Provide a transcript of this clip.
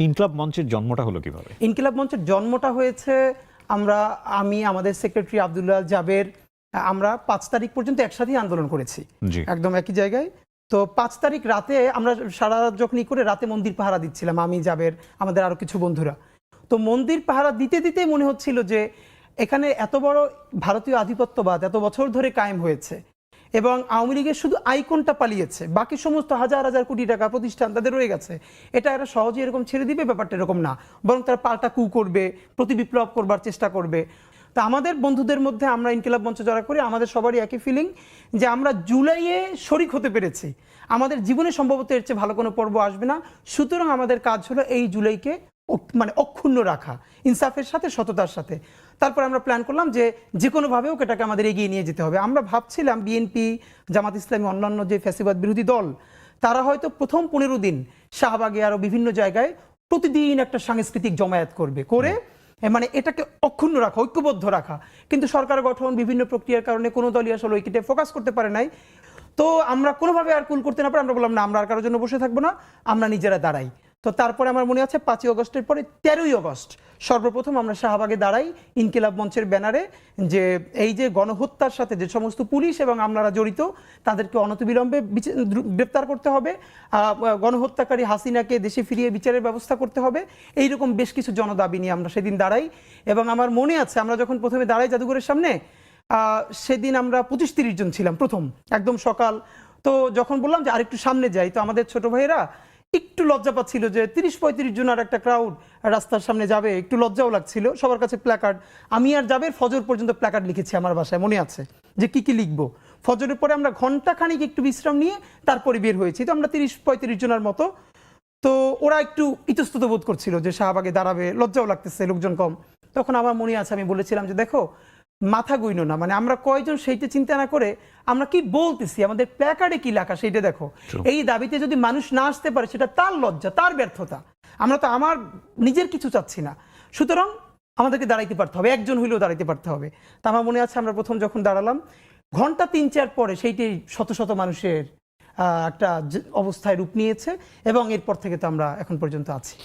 ইনকিলাব মঞ্চের জন্মটা হলো কিভাবে? ইনকিলাব মঞ্চের জন্মটা হয়েছে আমি আমাদের সেক্রেটারি আব্দুল্লাহ জাবের আমরা 5 তারিখ পর্যন্ত একসাথেই আন্দোলন করেছি, একদম একই জায়গায়। তো 5 তারিখ রাতে আমরা সারা রাত যখনই করে রাতে মন্দির পাহারা দিচ্ছিলাম, আমি জাবের আমাদের আরো কিছু বন্ধুরা। তো মন্দির পাহারা দিতে দিতে মনে হচ্ছিল যে এখানে এত বড় ভারতীয় আধিপত্যবাদ এত বছর ধরে কায়েম হয়েছে এবং আওয়ামী লীগের শুধু আইকনটা পালিয়েছে, বাকি সমস্ত হাজার হাজার কোটি টাকা প্রতিষ্ঠান তাদের রয়ে গেছে। এটা এরা সহজে এরকম ছেড়ে দিবে, ব্যাপারটা এরকম না, বরং তারা পাল্টা কু করবে, প্রতি বিপ্লব করবার চেষ্টা করবে। তা আমাদের বন্ধুদের মধ্যে আমরা ইনকিলাব মঞ্চ যারা করি আমাদের সবারই একই ফিলিং যে আমরা জুলাইয়ে শরিক হতে পেরেছি, আমাদের জীবনে সম্ভবত এর চেয়ে ভালো কোনো পর্ব আসবে না। সুতরাং আমাদের কাজ হলো এই জুলাইকে অক্ষুণ্ণ রাখা, ইনসাফের সাথে, সততার সাথে। তারপর আমরা প্ল্যান করলাম যে কোনোভাবে ওকে এটাকে আমাদের এগিয়ে নিয়ে যেতে হবে। আমরা ভাবছিলাম বিএনপি, জামাত ইসলামী, অন্যান্য যে ফ্যাসিবাদ বিরোধী দল, তারা হয়তো প্রথম 15 দিন শাহবাগে আরো বিভিন্ন জায়গায় প্রতিদিন একটা সাংস্কৃতিক জমায়েত করে এটাকে অক্ষুণ্ণ রাখা, ঐক্যবদ্ধ রাখা। কিন্তু সরকার গঠন, বিভিন্ন প্রক্রিয়ার কারণে কোনো দলই আসলে ঐক্যতে ফোকাস করতে পারে নাই। তো আমরা কোনোভাবে আর কুল করতে না পারে আমরা বললাম না, আমরা আর কারোর জন্য বসে থাকবো না, আমরা নিজেরা দাঁড়াই। তো তারপরে আমার মনে আছে 5ই আগস্টের পরে 13ই আগস্ট সর্বপ্রথম আমরা শাহবাগে দাঁড়াই ইনকিলাব মঞ্চের ব্যানারে, যে এই যে গণহত্যার সাথে যে সমস্ত পুলিশ এবং আমলারা জড়িত তাদেরকে অনতিবিলম্বে গ্রেপ্তার করতে হবে, গণহত্যাকারী হাসিনাকে দেশে ফিরিয়ে বিচারের ব্যবস্থা করতে হবে। এইরকম বেশ কিছু জনদাবি নিয়ে আমরা সেদিন দাঁড়াই। এবং আমার মনে আছে আমরা যখন প্রথমে দাঁড়াই জাদুঘরের সামনে, সেদিন আমরা 25-30 জন ছিলাম প্রথম, একদম সকাল। তো যখন বললাম যে আরেকটু সামনে যাই, তো আমাদের ছোট ভাইয়েরা একটু লজ্জা পাচ্ছিল যে 30-35 জন আর একটা ক্রাউড রাস্তার সামনে যাবে, একটু লজ্জাও লাগছিল। সবার কাছে প্ল্যাকার্ড, আমি আর জাবের ফজর পর্যন্ত প্ল্যাকার্ড লিখেছি আমার বাসায়, মনে আছে যে কি কি লিখবো। ফজরের পরে আমরা ঘন্টা খানিক একটু বিশ্রাম নিয়ে তারপরে বের হয়েছি। তো আমরা 30-35 জনের মতো। তো ওরা একটু ইতস্তত বোধ করছিল যে শাহবাগে দাঁড়াবে, লজ্জাও লাগতেছে, লোকজন কম। তখন আমার মনে আছে আমি বলেছিলাম যে দেখো, মাথা গইন না, আমরা কয়জন সেইটা চিন্তা না করে আমরা কি বলতেছি, আমাদের প্ল্যাকার্ডে কি লেখা সেইটা দেখো। এই দাবিতে যদি মানুষ না আসতে পারে সেটা তার লজ্জা, তার ব্যর্থতা। আমরা তো আমার নিজের কিছু চাচ্ছি না, সুতরাং আমাদেরকে দাঁড়াইতে পারতে হবে, একজন হইলেও দাঁড়াইতে পারতে হবে। তা আমার মনে আছে আমরা প্রথম যখন দাঁড়ালাম, ঘন্টা 3-4 পরে সেইটাই শত শত মানুষের একটা অবস্থায় রূপ নিয়েছে এবং এরপর থেকে তো আমরা এখন পর্যন্ত আছি।